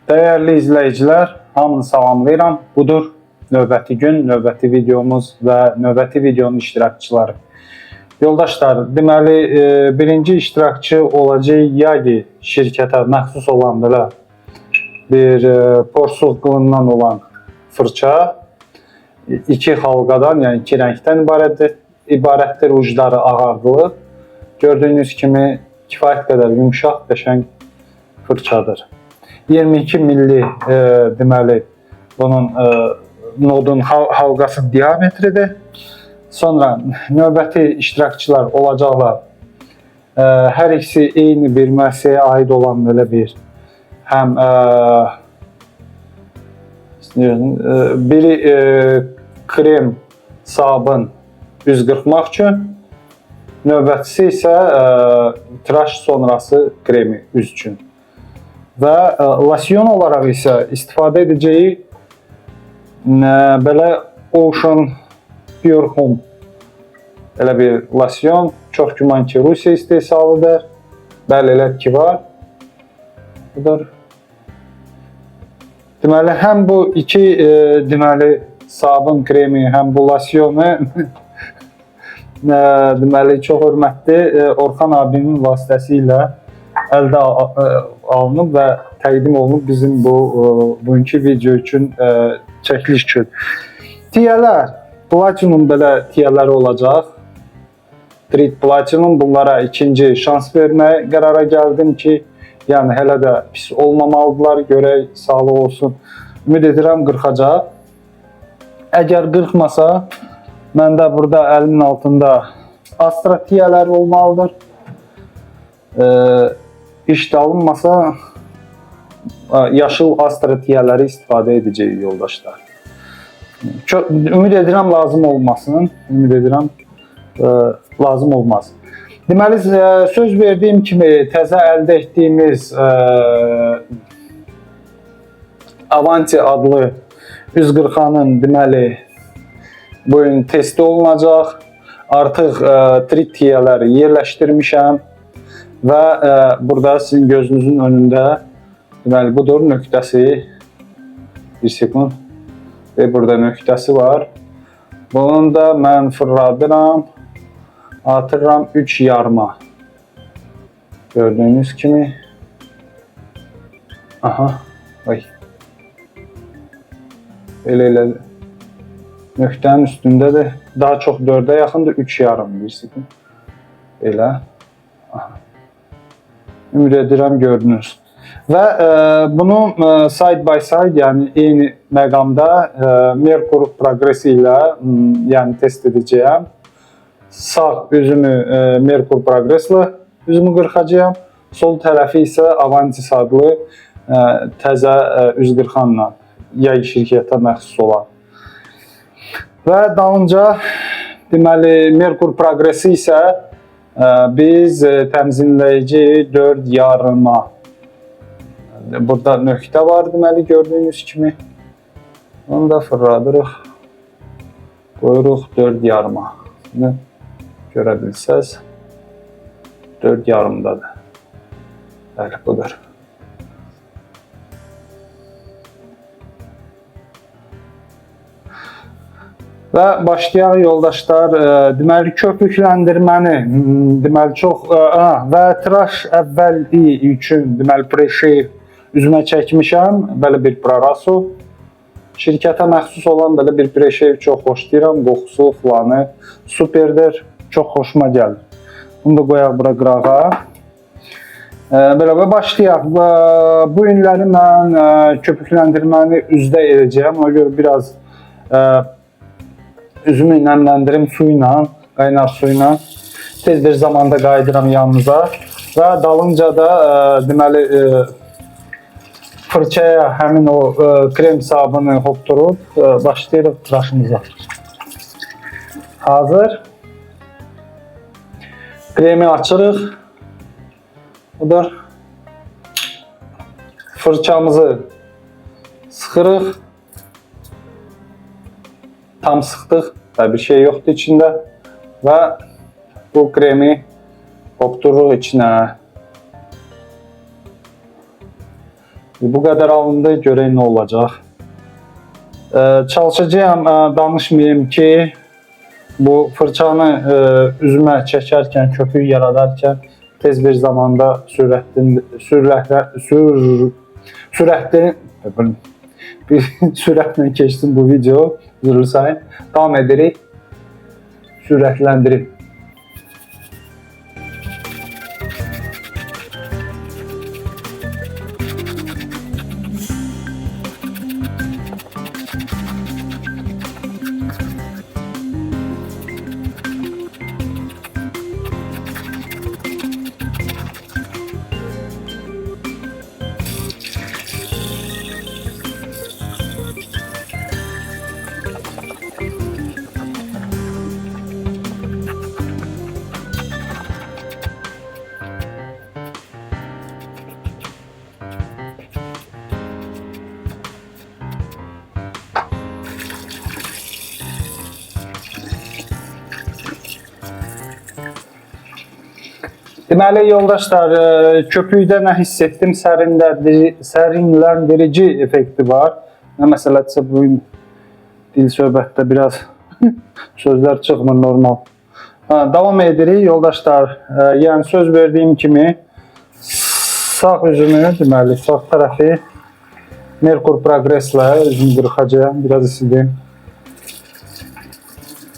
Değerli izleyiciler, hamını salamlayıram. Budur növbəti gün, növbəti videomuz və növbəti videonun iştirakçıları. Yoldaşlar, deməli birinci iştirakçı olacaq Yagi şirkətə məxsus olan belə bir porsuk qılından olan fırça. İki halqadan, yəni iki rəngdən ibarətdir. Ucları ağardılıb. Gördüyünüz kimi kifayət qədər yumşaq, qəşəng fırçadır. 22 milli deməli bunun nodun halqası diametridir. Sonra növbəti iştirakçılar olacaqlar. Hər ikisi eyni bir müəssisəyə aid olan belə bir həm biri krem sabun üz qırxmaq üçün, növbətisi isə tıraş sonrası kremi üz üçün. Və losyon olaraq isə istifadə edəcəyi belə Ocean Pure Home elə bir losyon. Çox güman ki, Rusiya istehsalıdır. Bəli, elə ki var. Budur. Deməli, həm bu iki deməli sabun kremi, həm bu losyonu deməli çox hörmətli Orxan abinin vasitəsilə əldə alınıb və təqdim olunub bizim bugünkü video üçün çəkiliş üçün. Tiyələr, Platinum belə tiyələri olacaq. Treat Platinum, bunlara ikinci şans verməyə qərara gəldim ki, yəni hələ də pis olmamalıdırlar, görək, sağlıq olsun. Ümid edirəm qırxacaq. Əgər qırxmasa, məndə burada əlimin altında Astra tiyələri olmalıdır. İşdə alınmasa, yaşıl Astra tiyələri istifadə edəcəyik yoldaşlar. Ümid edirəm lazım olmasın. Ümid edirəm lazım olmaz. Deməli, söz verdiyim kimi təzə əldə etdiyimiz Avanti adlı üz qırxanın deməli bu gün testi olunacaq. Artıq trit tiyələri yerləşdirmişəm və burada sizin gözünüzün önündə deməli budur nöqtəsi. Bir sekund. Və burada nöqtəsi var. Bunun da mən fırladıram. Atıram 3 yarma. Gördüyünüz kimi. Aha. Ay. Elə nöqtənin üstündədir. Daha çox 4-ə yaxındır. 3 yarım bilirsin. Elə. Aha. Ümid edirəm gördünüz. Və bunu side by side, yəni eyni məqamda Merkur Progressi ilə yəni test edəcəyəm. Sağ üzümü Merkur Progress'la üzümü qırxacağım. Sol tərəfi isə Avantis adlı təzə üz qırxanla Yagi şirkətə məxsus olan. Və dalınca deməli Merkur Progressi isə biz təmzinləyici 4 yarıma. Burada nöqtə var deməli gördüyünüz kimi. Onu da fırladırıq. Qoyuruq 4 yarıma. Görə bilsəz 4 yarımdadır. Bəli, budur. Və başlayaq yoldaşlar. Deməli köpükləndirməni deməli çox və tıraş əvvəli üçün deməli pre-shave üzümə çəkmişəm. Belə bir Praraso şirkətə məxsus olan belə bir pre-shave çox xoşlayıram. Qoxusu falanı superdir. Çox xoşuma gəlir. Bunu da qoyaq bura qırağa. Belə başlayaq. Bu günləri mən köpükləndirməni üzdə edəcəyəm. Ona görə biraz üzümü nəmləndirim su ilə, qaynar su ilə. Tez bir zamanda qayıdıram yanınıza. Və dalınca da deməli fırçaya həmin o krem sabunu hopdurub başlayırıq tıraşımıza. Hazır. Kremi açırıq. Budur. Fırçamızı sıxırıq. Tam sıxdıq. Bir şey yoxdur içində. Və bu kremi hopdururuq içinə. Bu qədər alındı, görək nə olacaq. Çalışacağım, danışmayayım ki, bu fırçanı üzümə çəkərkən, köpük yaradarkən tez bir zamanda sürətlə keçdim bu video. Üzr sayın. Davam edirik. Sürətləndirib. Deməli, yoldaşlar, köpükdə nə hiss etdim? Sərinləndirici effekti var. Nə məsələdirsə, bu dil söhbətdə biraz sözlər çıxmır normal. Davam edirik, yoldaşlar. Yəni, söz verdiyim kimi, sağ üzümü, deməli, sağ tərəfi Merkur Progress'lə üzümü qırxacağım. Biraz isidim.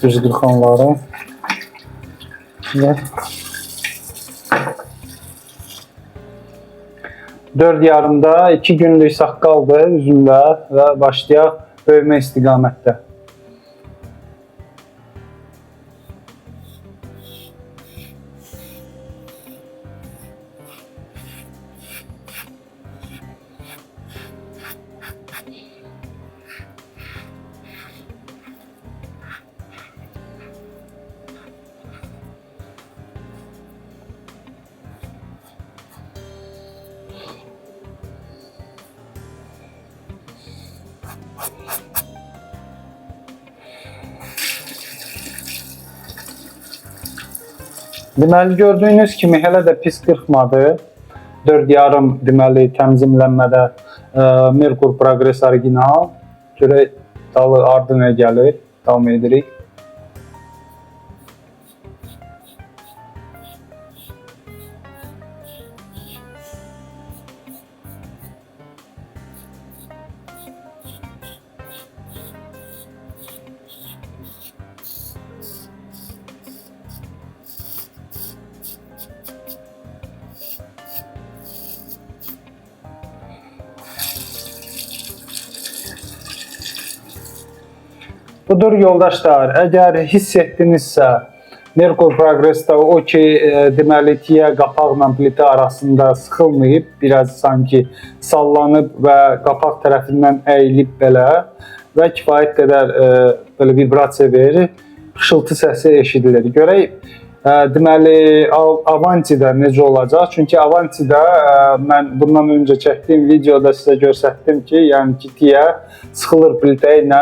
Düz qırxanları. Evet. 4,5-da 2 günlük saqqaldı üzümlə və başlayaq böyümə istiqamətdə. Deməli, gördüyünüz kimi hələ də pis qırxmadı. 4,5 deməli təmizlənmədə Merkur Progress orijinal. Görək dalı ardı nə gəlir. Davam edirik. Budur yoldaşlar, əgər hiss etdinizsə, Merkur Progress'da o ki, deməli tiyə qapaqla plitə arasında sıxılmayıb, biraz sanki sallanıb və qapaq tərəfindən əyilib belə və kifayət qədər belə vibrasiya verir, xışıltı səsi eşidilir. Görək, deməli Avanti'də necə olacaq? Çünki Avanti'də mən bundan öncə çəkdiyim videoda sizə göstərdim ki, yəni ki, tiyə sıxılır plitə ilə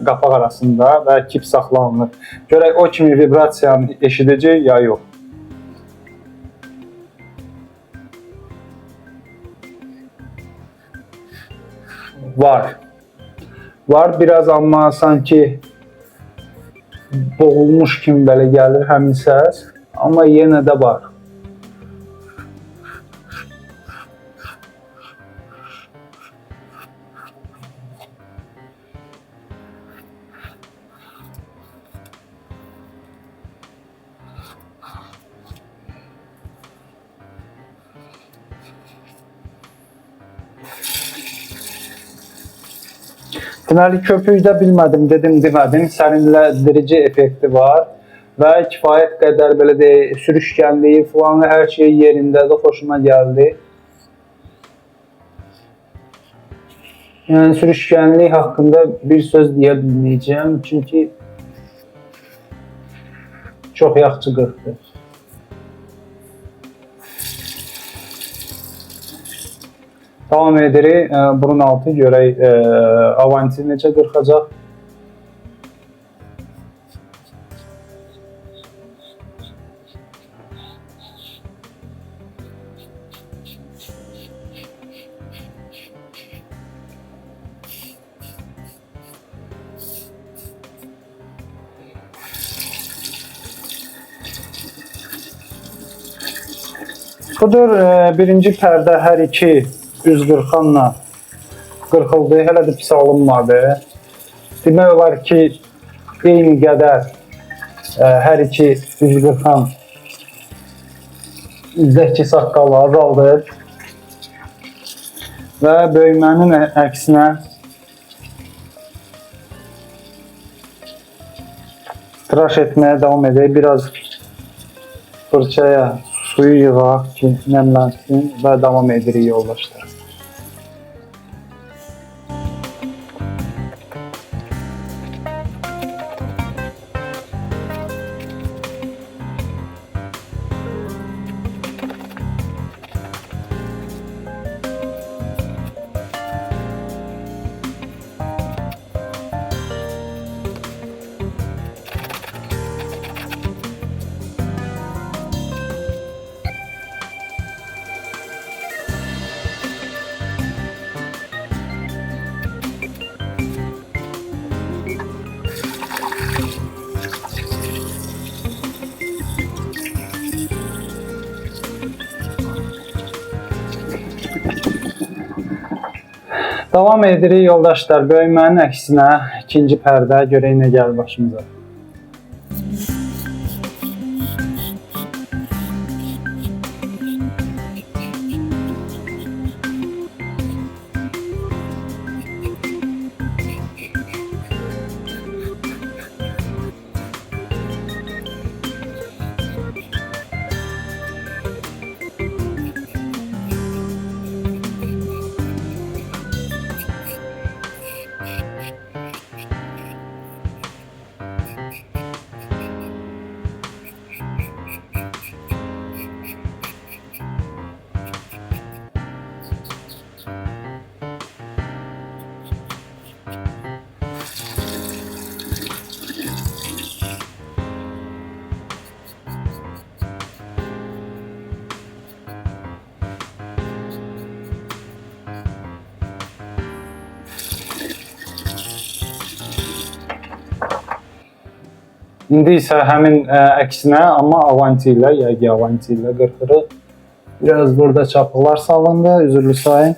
qapaq arasında və kip saxlanılır. Görək o kimi vibrasiyanı eşidəcək ya yox. Var. Var biraz, amma sanki boğulmuş kimi belə gəlir həmin səs, amma yenə də var. Deməli, köpükdə bilmədim, demədim, sərinləndirici effekti var və kifayət qədər belə deyək, sürüşkənliyi falan, hər şey yerindədir, xoşuma gəldi. Yəni, sürüşkənlik haqqında bir söz deyə bilməyəcəm, çünki çox yaxşı qırxdı. Davam edirik, burun altı görək Avanti necə qırxacaq. Budur birinci pərdə hər iki üz qırxanla qırxıldı. Hələ də pis alınmadı. Demək olar ki, eyni qədər hər iki üz qırxan üzdəki saqqalı azaldı və böyümənin əksinə tıraş etməyə davam edək. Biraz fırçaya suyu yığaq ki, nəmlənsin və davam edirik yoldaşlar. Davam edirik yoldaşlar. Böyümənin əksinə ikinci pərdə görək nə gəlir başımıza. İndi isə həmin əksinə, amma avanti ilə, yəqin avanti ilə qırxırıq. Biraz burada çapıqlar salındı, üzürlü sayın.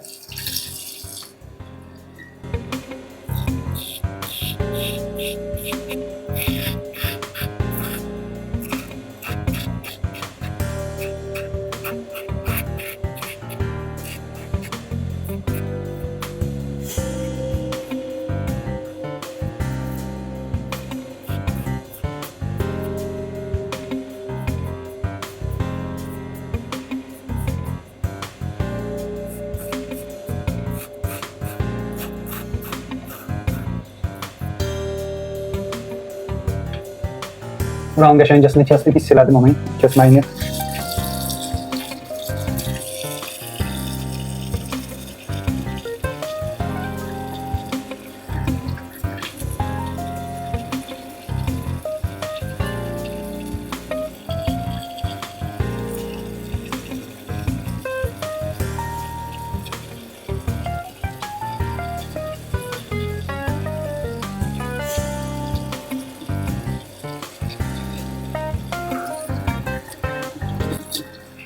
Buranın qəşəngcəsini kəsdik, hiss elədim onun kəsməyini.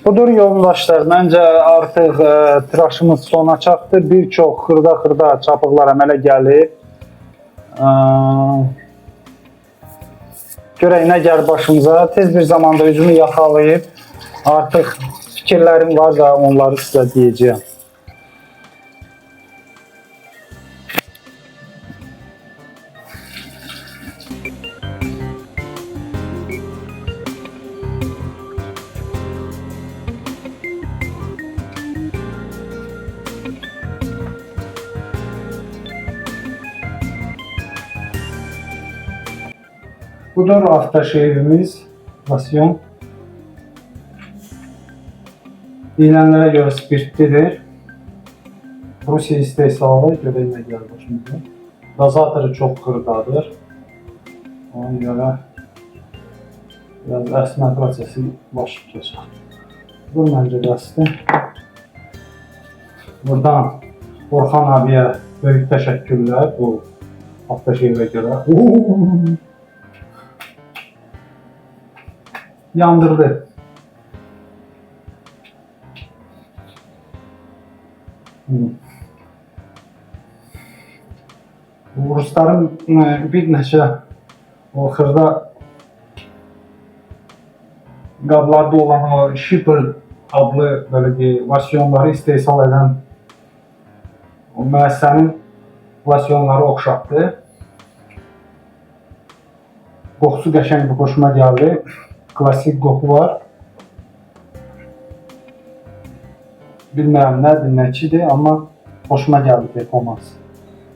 Budur yoldaşlar, məncə artıq tıraşımız sona çatdı. Bir çox xırda çapıqlar əmələ gəlib. Görək nə gəlir başımıza. Tez bir zamanda üzümü yaxalayıb artıq fikirlərim var da onları sizə deyəcəyəm. Budur afterşevimiz, losyon. Deyilənlərə görə spirtlidir. Rusiya istehsalı, görək nə gəlir başımıza. Dozatoru çox xırdadır. Ona görə biraz əsmə prosesi baş tutacaq. Bu məncə dəstir. Buradan Orxan abiyə böyük təşəkkürlər bu afterşevə görə. Yandırdı. Rusların bir neçə o xırda qablarda olan o Shipper adlı belə deyək, versiyonları istehsal edən o müəssisənin versiyonları oxşatdı. Qoxusu qəşəng, xoşuma gəldi. Klassik qoxu var. Bilmirəm nədir, nəçidir, amma xoşuma gəldi performans.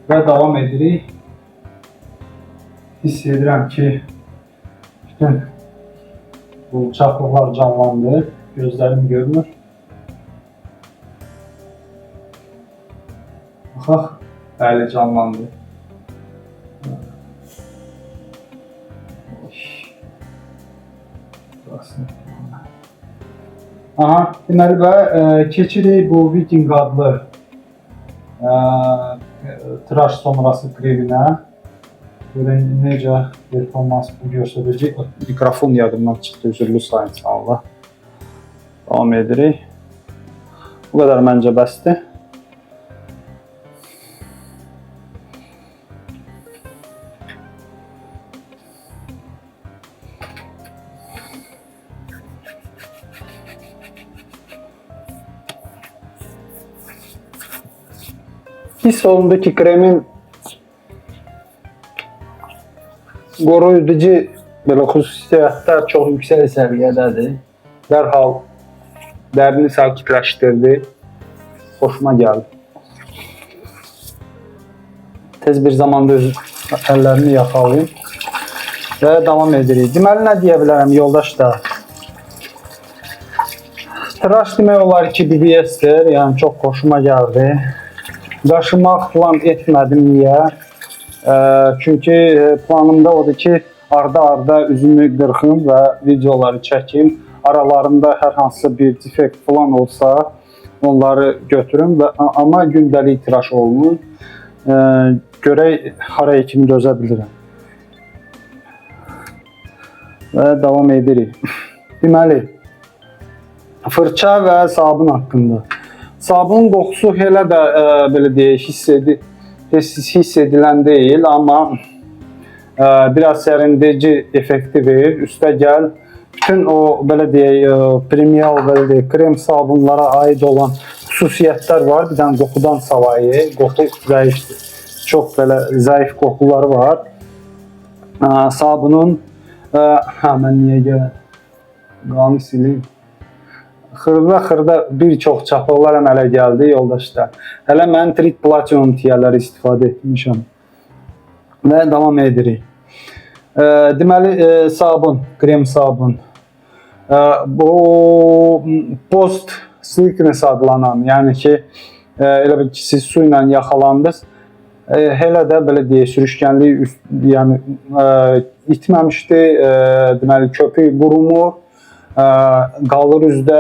Və davam edirik. Hiss edirəm ki, bütün bu çaplıqlar canlandı. Gözlərim görmür. Baxaq, bəli canlandı. Aha, deməli və keçirik bu Viking adlı tıraş sonrası kreminə. Görək necə performans bu göstərəcək. Mikrofon yadımdan çıxdı, üzürlü sayın Allah. Davam edirik. Bu qədər məncə bəsdir. Hiss olundu ki, kremin qoruyucu belə xüsusiyyətlər çox yüksək səviyyədədir. Dərhal dərini sakitləşdirdi. Xoşuma gəldi. Tez bir zamanda öz əllərimi yaxalayım və davam edirik. Deməli, nə deyə bilərəm yoldaşlar? Tıraş demək olar ki, BBS-dir, yəni çox xoşuma gəldi. Qaşımaq plan etmədim, niyə? Çünki planımda odur ki, arda üzümü qırxım və videoları çəkim. Aralarında hər hansısa bir defekt falan olsa, onları götürüm. Amma gündəlik tıraş olunur. Görək, haraya kimi dözə bilirəm. Və davam edirik. Deməli, fırça və sabun haqqında. Sabunun qoxusu elə də belə deyək, hiss edilən deyil, amma biraz sərindirici effekti verir. Üstə gəl, bütün o belə deyək, premial belə deyək, krem sabunlara aid olan xüsusiyyətlər var. Bir dənə qoxudan savayı, qoxu zəifdir. Çox belə zəif qoxuları var. Sabunun, mən niyə gələm? Qanı sileyim. Xırda bir çox çapıqlar əmələ gəldi yoldaşlar. Hələ mən Trit Platinum tiyələri istifadə etmişəm. Və davam edirik. Deməli, sabun, krem sabun. Bu post slickness adlanan, yəni ki, elə bir ki, siz su ilə yaxalandınız. Hələ də belə deyək, sürüşkənlik yəni, itməmişdi. Deməli, köpük qurumur. Qalır üzdə,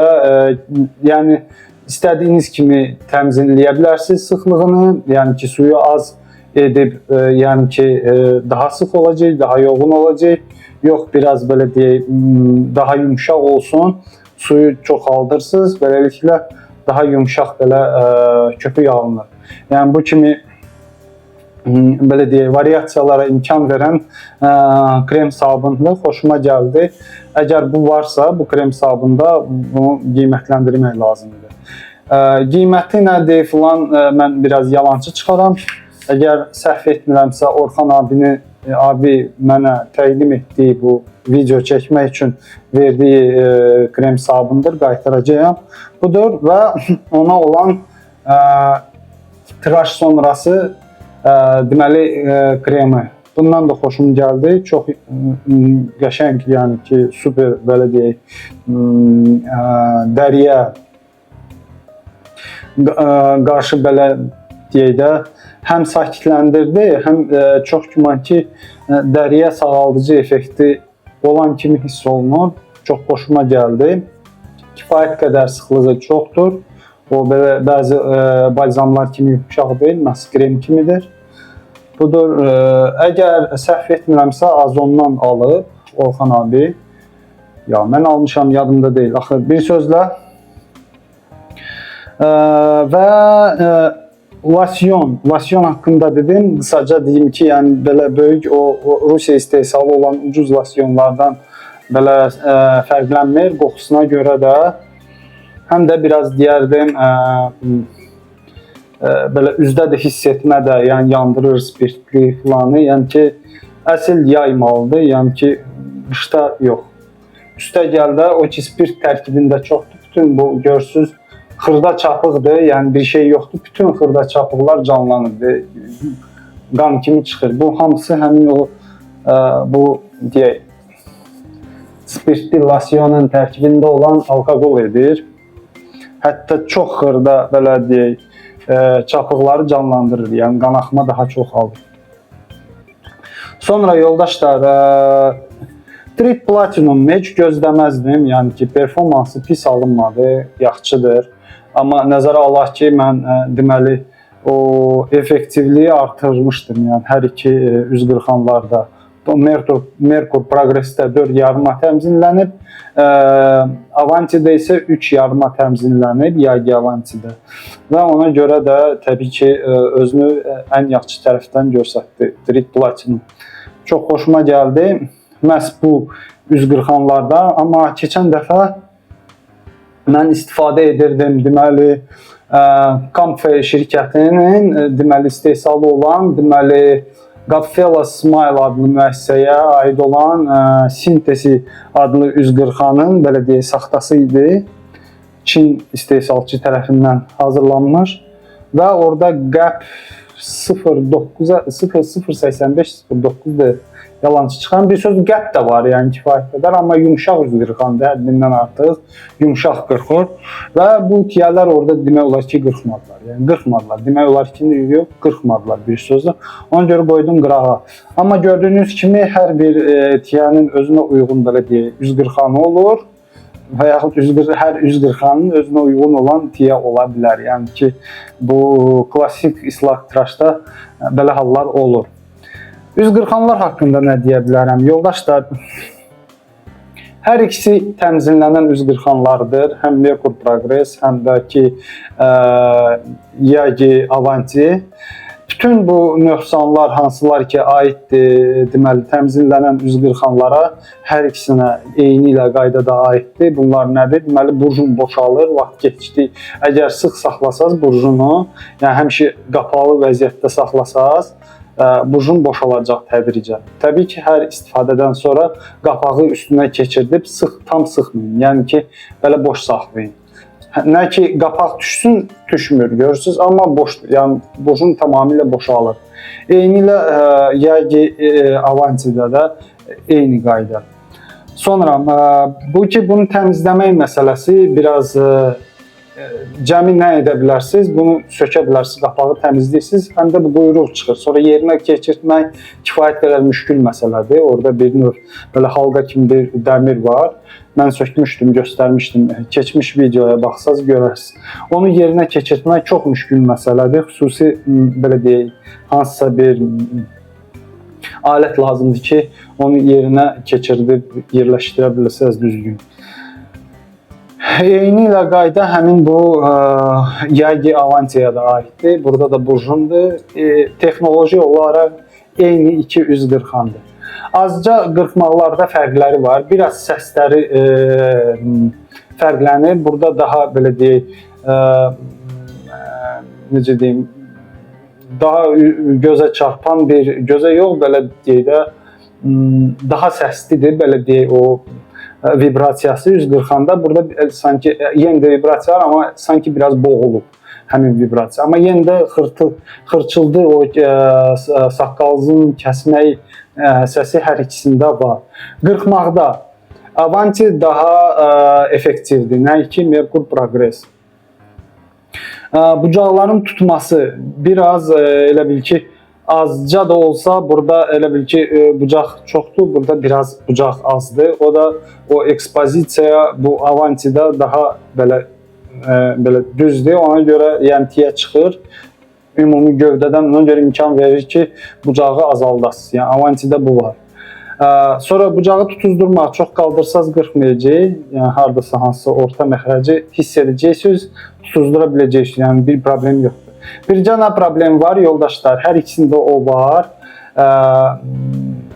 yəni istədiyiniz kimi təmizləyə bilərsiniz sıxlığını, yəni ki, suyu az edib, yəni ki, daha sıx olacaq, daha yoğun olacaq, yox, biraz belə deyək, daha yumşaq olsun, suyu çoxaldırsınız, beləliklə daha yumşaq belə köpük alınır. Yəni bu kimi belə deyək, variasiyalara imkan verən krem sabunlu xoşuma gəldi. Əgər bu varsa, bu krem sabunda bunu qiymətləndirmək lazımdır. Qiyməti nədir filan, mən biraz yalancı çıxaram. Əgər səhv etmirəmsə, Orxan abi mənə təqdim etdiyi bu video çəkmək üçün verdiyi krem sabundur, qaytaracağım. Budur və ona olan tıraş sonrası deməli kremi. Bundan da xoşum gəldi. Çox qəşəng, yəni ki, super belə deyək, dəriyə qarşı belə deyək də həm sakitləndirdi, həm çox güman ki, dəriyə sağaldıcı effekti olan kimi hiss olunur. Çox xoşuma gəldi. Kifayət qədər sıxlığı çoxdur. O belə bəzi balzamlar kimi yumşaq deyil, məhz krem kimidir. Budur, əgər səhv etmirəmsə Azondan alıb Orxan abi. Ya mən almışam, yadımda deyil. Axı bir sözlə Və Lasyon haqqında dedim. Qısaca deyim ki, yəni belə böyük o Rusiya istehsalı olan ucuz lasyonlardan belə fərqlənmir. Qoxusuna görə də həm də biraz deyərdim belə üzdə də hiss etmə də, yəni yandırır spirtli filanı. Yəni ki, əsl yaymalıdır. Yəni ki, qışda yox. Üstəgəl də o ki, spirt tərkibində çoxdur. Bütün bu görsüz xırda çapıqdır, yəni bir şey yoxdur. Bütün xırda çapıqlar canlanır, qan kimi çıxır. Bu hamısı həmin o bu deyək spirtli lasyonun tərkibində olan alkoqol edir. Hətta çox xırda belə deyək çapıqları canlandırır, yəni qanaxma daha çox alır. Sonra yoldaşlar, Trip Platinum heç gözləməzdim, yəni ki, performansı pis alınmadı, yaxşıdır. Amma nəzərə alaq ki, mən deməli o effektivliyi artırmışdım, yəni hər iki 140-larda. Merkur Progress'də 4,5 təmzinlənib, Avanti'də isə 3,5 təmzinlənib, Yagi Avanti'də. Və ona görə də təbii ki, özünü ən yaxşı tərəfdən göstərdi Trip Platinum. Çox xoşuma gəldi. Məhz bu 140-larda, amma keçən dəfə mən istifadə edirdim, deməli, Comfy şirkətinin deməli istehsalı olan, deməli, Godfellow Smile adlı müəssisəyə aid olan Sintesi adlı 140-nın belə deyək saxtası idi. Çin istehsalçı tərəfindən hazırlanmış və orada QAP 0085-09-dur. Yalançı çıxan bir söz qəp də var, yəni kifayət qədər, amma yumşaq 140-dır, həddindən artıq yumşaq 40-dır və bu tiyələr orada demək olar ki, qırxmadılar, yəni qırxmadılar, demək olar ki, yox, qırxmadılar bir sözlə, ona görə qoydum qırağa. Amma gördüyünüz kimi hər bir tiyənin özünə uyğun belə deyək, 140-anı olur və yaxud hər 140-anın özünə uyğun olan tiyə ola bilər, yəni ki, bu klassik islah tıraşda belə hallar olur. 140-anlar haqqında nə deyə bilərəm? Yoldaşlar, hər ikisi təmzinlənən 140-anlardır. Həm Merkur Progress, həm də ki Yagi Avanti. Bütün bu nöqsanlar hansılar ki aiddir, deməli təmzinlənən 140-anlara hər ikisinə eyni ilə qaydada aiddir. Bunlar nədir? Deməli burjun boşalır, vaxt keçdi. Əgər sıx saxlasaz burjunu, yəni həmişə qapalı vəziyyətdə saxlasaz, burjun boşalacaq tədricən. Təbii ki, hər istifadədən sonra qapağı üstünə keçirdib tam sıxmayın. Yəni ki, belə boş saxlayın. Nə ki, qapaq düşsün, düşmür, görürsünüz, amma boşdur. Yəni, burjun tamamilə boşalır. Eyni ilə Yagi Avanti'də də eyni qayda. Sonra, bu ki, bunu təmizləmək məsələsi biraz cəmi nə edə bilərsiniz? Bunu sökə bilərsiniz, qapağı təmizləyirsiniz, həm də bu quyruq çıxır. Sonra yerinə keçirtmək kifayət qədər müşkül məsələdir. Orada bir növ belə halqa kimi bir dəmir var. Mən sökmüşdüm, göstərmişdim. Keçmiş videoya baxsaz görərsiniz. Onu yerinə keçirtmək çox müşkül məsələdir. Xüsusi belə deyək, hansısa bir alət lazımdır ki, onu yerinə keçirdib yerləşdirə bilirsiniz düzgün. Eyni ilə qayda həmin bu Yagi Avanti'yə də aiddir. Burada da burjundur. Texnoloji olaraq eyni 240-andır. Azca qırxmaqlarda fərqləri var. Biraz səsləri fərqlənir. Burada daha belə deyək, necə deyim, daha gözə çarpan bir, gözə yox, belə deyək də, daha səslidir, belə deyək, o vibrasiyası 140-anda. Burada sanki yenə də vibrasiya var, amma sanki biraz boğulub həmin vibrasiya. Amma yenə də xırçıldı, o saqqalızın kəsmək səsi hər ikisində var. Qırxmaqda Avanti daha effektivdir, nə ki Merkur Progress. Bucaqların tutması biraz elə bil ki, azca da olsa, burada elə bil ki, bucaq çoxdur, burada biraz bucaq azdır. O da o ekspozisiya bu Avanti'də daha belə düzdür. Ona görə yəntiyə çıxır. Ümumi gövdədən ona görə imkan verir ki, bucağı azaldasınız. Yəni Avanti'də bu var. Sonra bucağı tutuzdurmaq, çox qaldırsaz qırxmayacaq. Yəni hardasa hansısa orta məxrəci hiss edəcəksiniz, tutuzdura biləcəksiniz. Yəni bir problem yoxdur. Bir cana problem var yoldaşlar, hər ikisində o var.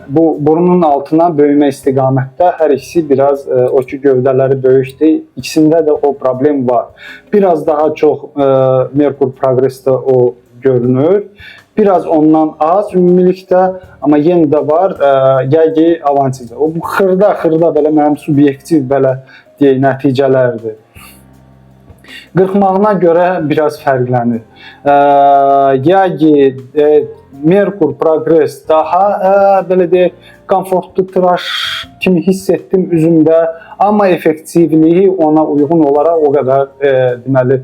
Bu burunun altına böyümə istiqamətdə hər ikisi biraz o ki gövdələri böyükdür. İkisində də o problem var. Biraz daha çox Merkur Progress'də o görünür. Biraz ondan az ümumilikdə, amma yenə də var Yagi Avanti'də. O bu xırda belə mənim subyektiv belə deyək nəticələrdir. Qırxmağına görə biraz fərqlənir. Yagi, Merkur Progress daha belə deyək komfortlu tıraş kimi hiss etdim üzümdə, amma effektivliyi ona uyğun olaraq o qədər deməli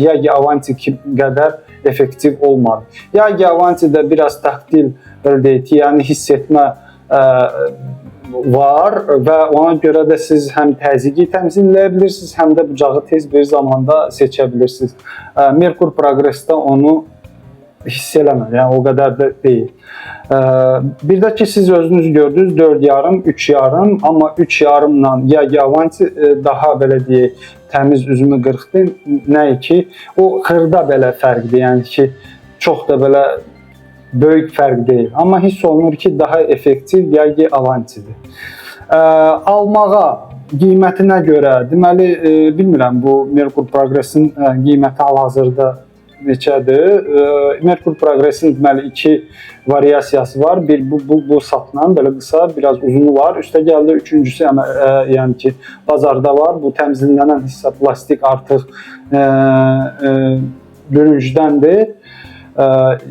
Yagi Avanti qədər effektiv olmadı. Yagi Avanti'də biraz taktil belə deyək, yəni hiss etmə var və ona görə də siz həm təzyiqi təmizləyə bilirsiniz, həm də bucağı tez bir zamanda seçə bilirsiniz. Merkur Progress'də onu hiss eləmir, yəni o qədər də deyil. Bir də ki siz özünüz gördünüz 4,5, 3,5, amma 3,5-la Yagi Avanti daha belə deyək təmiz üzümü qırxdı. Nəyə ki o xırda belə fərqdir, yəni ki çox da belə böyük fərq deyil. Amma hiss olunur ki daha effektiv Yagi Avanti'dir. Almağa qiymətinə görə deməli bilmirəm bu Merkur Progress'in qiyməti hal-hazırda neçədir? Merkur Progress'in deməli 2 variasiyası var. Bir bu satılan belə qısa, biraz uzunu var. Üstə gəldi üçüncüsü yəni ki bazarda var. Bu təmizlənən hissə plastik artıq bürüncdəndir.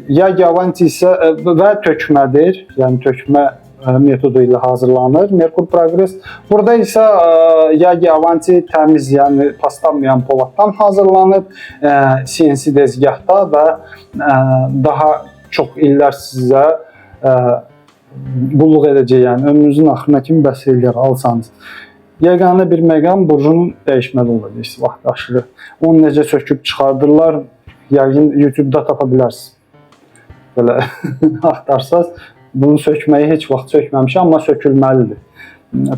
Yagi Avanti isə və tökmədir. Yəni tökmə metodu ilə hazırlanır Merkur Progress. Burada isə Yagi Avanti təmiz, yəni paslanmayan poladdan hazırlanıb CNC dəzgahda və daha çox illər sizə qulluq edəcək, yəni ömrünüzün axırına kimi bəs eləyər alsanız. Yeganə bir məqam burjunun dəyişməli olacaq vaxt aşırı. Onu necə söküb çıxardırlar, yəqin YouTube-da tapa bilərsiniz. Belə axtarsaz, bunu sökməyi heç vaxt sökməmişəm, amma sökülməlidir.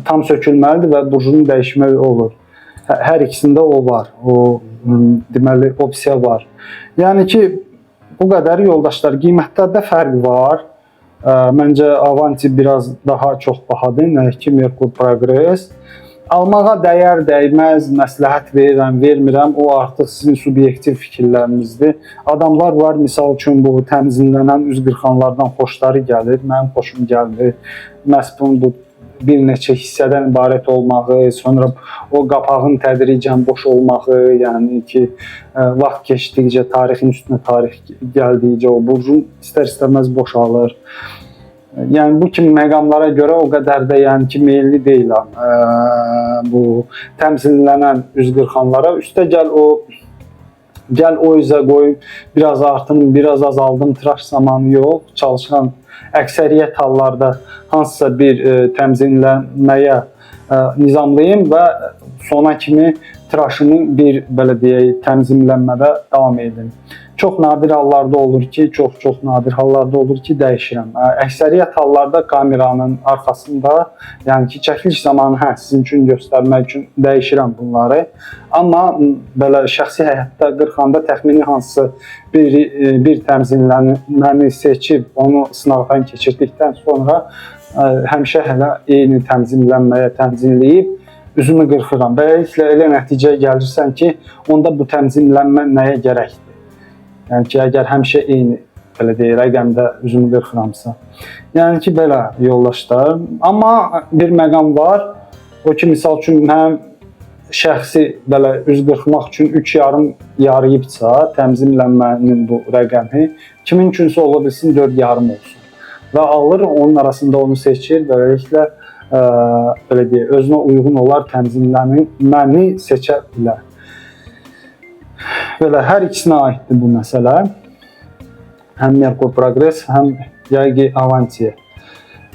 Tam sökülməlidir və burjunun dəyişməli olur. Hər ikisində o var, o deməli opsiya var. Yəni ki, bu qədər yoldaşlar, qiymətlərdə fərq var. Məncə Avanti biraz daha çox bahadır, nə ki Merkur Progress. Almağa dəyər, dəyməz, məsləhət verirəm, vermirəm, o artıq sizin subyektiv fikirlərinizdir. Adamlar var, misal üçün bu təmizlənən üz qırxanlardan xoşları gəlir, mənim xoşum gəldi. Məhz bu bir neçə hissədən ibarət olmağı, sonra o qapağın tədricən boş olmağı, yəni ki, vaxt keçdikcə, tarixin üstünə tarix gəldikcə o burjun istər-istəməz boşalır. Yəni bu kimi məqamlara görə o qədər də yəni ki meyilli deyiləm bu təmizlənən üz qırxanlara. Üstə gəl o üzə qoyum, biraz artım, biraz azaldım tıraş zamanı yox. Çalışıram əksəriyyət hallarda hansısa bir təmizlənməyə nizamlayım və sona kimi tıraşımı bir belə deyək təmizlənmədə davam edim. Çox nadir hallarda olur ki, çox nadir hallarda olur ki, dəyişirəm. Əksəriyyət hallarda kameranın arxasında, yəni ki, çəkiliş zamanı sizin üçün göstərmək üçün dəyişirəm bunları. Amma belə şəxsi həyatda qırxanda təxmini hansısa bir təmizlənməni seçib, onu sınaqdan keçirdikdən sonra həmişə hələ eyni təmizlənməyə təmizləyib üzümü qırxıram. Beləliklə elə nəticəyə gəlirsən ki, onda bu təmizlənmə nəyə gərəkdir? Yəni ki, əgər həmişə eyni belə deyək, rəqəmdə üzümü qırxıramsa. Yəni ki, belə yoldaşlar. Amma bir məqam var. O ki, misal üçün mənim şəxsi belə üz qırxmaq üçün 3,5 yarıyıbsa, təmizlənmənin bu rəqəmi, kimin üçünsə ola bilsin 4,5 olsun. Və alır, onun arasında onu seçir, beləliklə belə deyək, özünə uyğun olar təmizlənməni seçə bilər. Belə hər ikisinə aiddir bu məsələ. Həm Merkur Progress, həm Yagi Avanti'yə.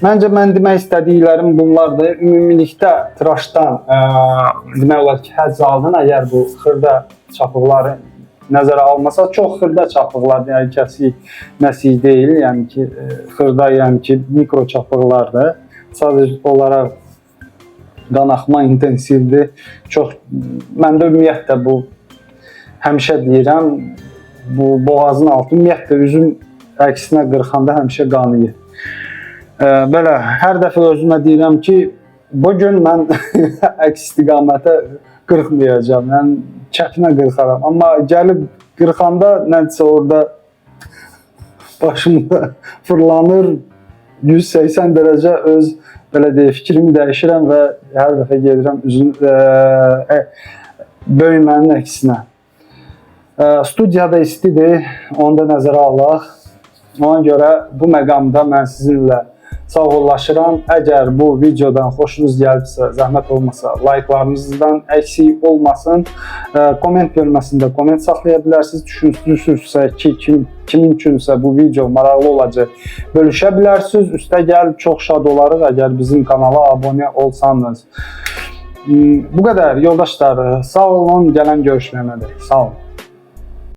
Məncə mən demək istədiklərim bunlardır. Ümumilikdə tıraşdan demək olar ki, həcc aldın, əgər bu xırda çapıqları nəzərə almasa, çox xırda çapıqlar, yəni kəsik, məsik deyil, yəni ki, xırda, yəni ki, mikro çapıqlardır. sadəcə olaraq qanaxma intensivdir. Çox, məndə ümumiyyətlə bu, həmişə deyirəm, bu boğazın altı, ümumiyyətlə üzüm əksinə qırxanda həmişə qanıyır. Belə, hər dəfə özümə deyirəm ki, bugün mən əks istiqamətə qırxmayacağım, yəni çətinə qırxaram. Amma gəlib qırxanda nədirsə orada başımda fırlanır, 180 dərəcə öz belə deyək, fikrimi dəyişirəm və hər dəfə gedirəm böyümənin əksinə. Studiyada istidir, onu da nəzərə alaq. Ona görə bu məqamda mən sizinlə sağollaşıram. Əgər bu videodan xoşunuz gəlibsə, zəhmət olmasa, like'larınızdan əksik olmasın. Komment bölməsində komment saxlaya bilərsiniz. Düşünürsünüzsə ki, kimin üçünsə bu video maraqlı olacaq, bölüşə bilərsiniz. Üstəgəl çox şad olarıq əgər bizim kanala abunə olsanız. Bu qədər yoldaşlar. Sağ olun, gələn görüşməyənə də. Sağ olun.